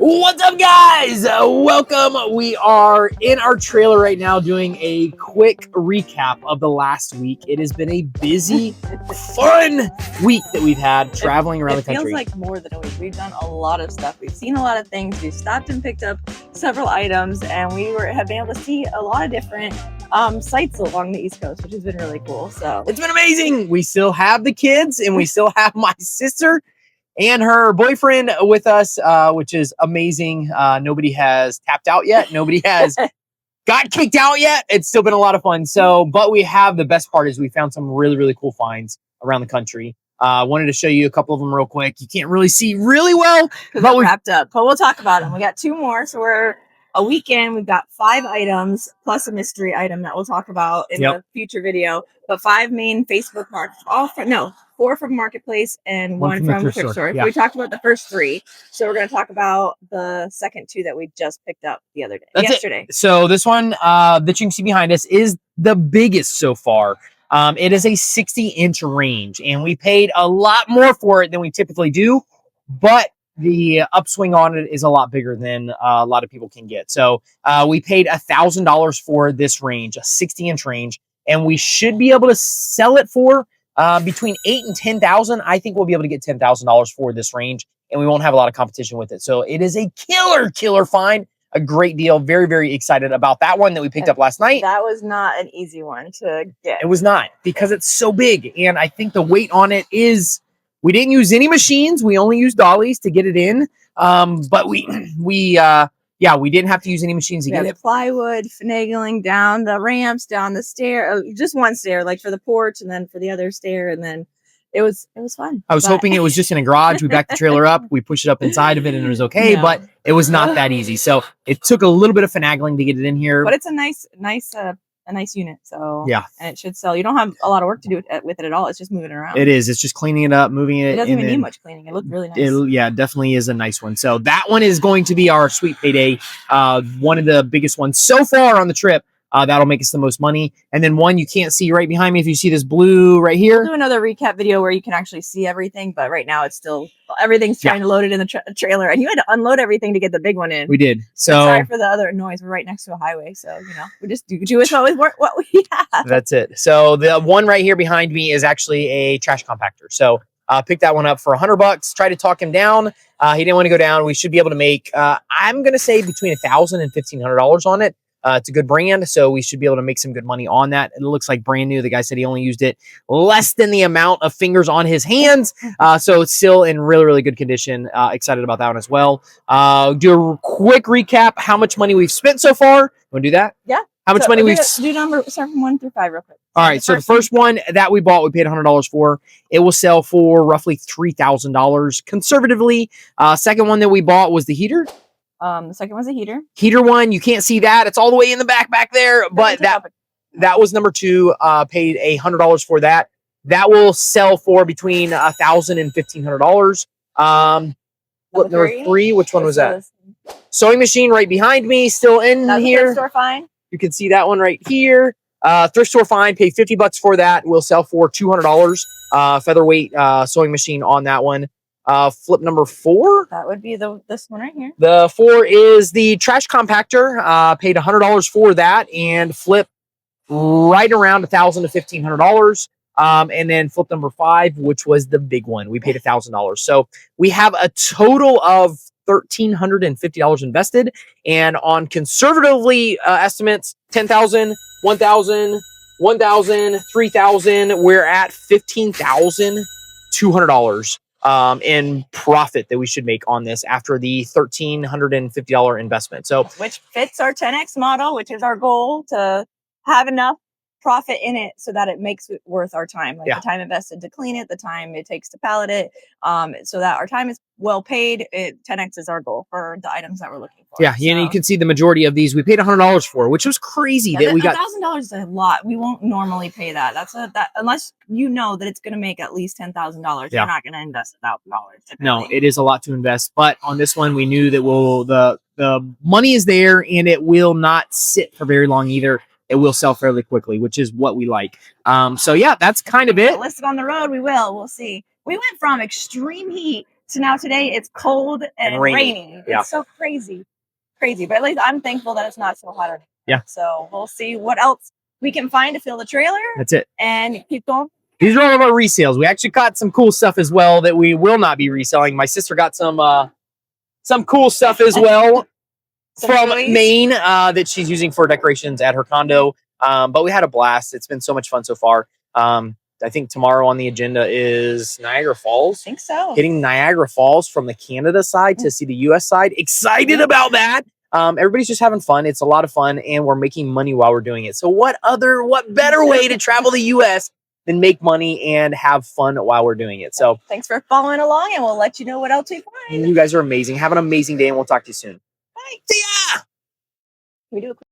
What's up, guys? Welcome. We are in our trailer right now doing a quick recap of the last week. It has been a busy, fun week that we've had traveling around the country. It feels like more than a week. We've done a lot of stuff. We've seen a lot of things. We've stopped and picked up several items, and have been able to see a lot of different sites along the East Coast, which has been really cool. So it's been amazing. We still have the kids, and we still have my sister and her boyfriend with us, which is amazing. Nobody has tapped out yet. Nobody has got kicked out yet. It's still been a lot of fun. So, but we have the best part is we found some really, really cool finds around the country. Wanted to show you a couple of them real quick. You can't really see really well, but we wrapped up. But we'll talk about them. We got two more, so we're a weekend. We've got 5 items plus a mystery item that we'll talk about in the future video. But 5 main Facebook markets, 4 from Marketplace and one from the thrift store. Yeah. We talked about the first 3, so we're going to talk about the second 2 that we just picked up yesterday. So this one that you can see behind us is the biggest so far. It is a 60-inch range, and we paid a lot more for it than we typically do, but the upswing on it is a lot bigger than a lot of people can get. So we paid $1,000 for this range, a 60-inch range, and we should be able to sell it for between $8,000 and $10,000. I think we'll be able to get $10,000 for this range, and we won't have a lot of competition with it. So it is a killer find. A great deal. Very, very excited about that one that we picked up last night. That was not an easy one to get. It was not, because it's so big, and I think the weight on it is. We didn't use any machines. We only used dollies to get it in. But we didn't have to use any machines to get it. Plywood, finagling down the ramps, down the stair, just one stair, like for the porch, and then for the other stair, and then it was fun. I was hoping it was just in a garage. We backed the trailer up, we pushed it up inside of it, and it was okay. No. But it was not that easy. So it took a little bit of finagling to get it in here. But it's a nice unit, so yeah, and it should sell. You don't have a lot of work to do with it at all. It's just moving it around. It is. It's just cleaning it up, moving it. It doesn't even need much cleaning. It looked really nice. It definitely is a nice one. So that one is going to be our sweet payday. One of the biggest ones so far on the trip. That'll make us the most money. And then one you can't see right behind me. If you see this blue right here. We'll do another recap video where you can actually see everything. But right now it's still, everything's trying to load it in the trailer. And you had to unload everything to get the big one in. We did. So sorry for the other noise. We're right next to a highway. So, we just do with what we have. That's it. So the one right here behind me is actually a trash compactor. So picked that one up for $100. Tried to talk him down. He didn't want to go down. We should be able to make, I'm going to say between $1,000 and $1,500 on it. It's a good brand, so we should be able to make some good money on that. It looks like brand new. The guy said he only used it less than the amount of fingers on his hands, so it's still in really, really good condition. Excited about that one as well. Do a quick recap how much money we've spent so far. Want to do that? Yeah. How much money we've do number start from 1 through 5 real quick. All right, so the first one that we bought, we paid $100 for. It will sell for roughly $3,000 conservatively. Second one that we bought was the heater. The second one's a heater. Heater one, you can't see that. It's all the way in the back there. But that was number 2. Paid $100 for that. That will sell for between $1,000 and $1,500. Number 3, which one was that? Sewing machine right behind me, still in here. Thrift store find. You can see that one right here. Thrift store find. Paid $50 for that. Will sell for $200. Featherweight sewing machine on that one. Flip number 4. That would be this one right here. The 4 is the trash compactor. Paid $100 for that, and flip right around $1,000 to $1,500. And then flip number 5, which was the big one. We paid $1,000. So we have a total of $1,350 invested, and on conservatively estimates, $10,000, $1,000, $1,000, $3,000. We're at $15,200. In profit that we should make on this after the $1,350 investment. So which fits our 10X model, which is our goal to have enough profit in it so that it makes it worth our time. The time invested to clean it, the time it takes to pallet it, so that our time is well paid. 10X is our goal for the items that we're looking for. Yeah, and you can see the majority of these we paid $100 for, which was crazy that we got. $1,000 is a lot. We won't normally pay that. Unless you know that it's going to make at least $10,000. You're not going to invest $1,000. No, it is a lot to invest, but on this one we knew that the money is there, and it will not sit for very long either. It will sell fairly quickly, which is what we like. So yeah, that's kind of it. Listed on the road, we'll see. We went from extreme heat to now today it's cold and raining. Yeah. It's so crazy. Crazy. But at least I'm thankful that it's not so hot anymore. Yeah. So we'll see what else we can find to fill the trailer. That's it. And keep going. These are all of our resales. We actually caught some cool stuff as well that we will not be reselling. My sister got some cool stuff as well from Maine that she's using for decorations at her condo. But we had a blast. It's been so much fun so far. I think tomorrow on the agenda is Niagara Falls. I think so. Hitting Niagara Falls from the Canada side to see the US side. Excited about that. Everybody's just having fun. It's a lot of fun, and we're making money while we're doing it. So what better way to travel the US than make money and have fun while we're doing it? So thanks for following along, and we'll let you know what else we find. You guys are amazing. Have an amazing day, and we'll talk to you soon. Bye. See ya! We do a